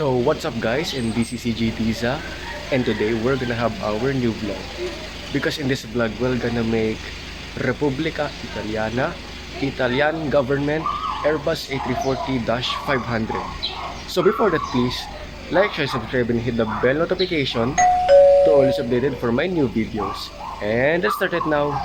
So what's up guys, and this is CJ Tiza, and today we're gonna have our new vlog. Because in this vlog we're gonna make Repubblica Italiana, Italian government Airbus A340-500. So before that, please like, share, subscribe, and hit the bell notification to always updated for my new videos. And let's start it now.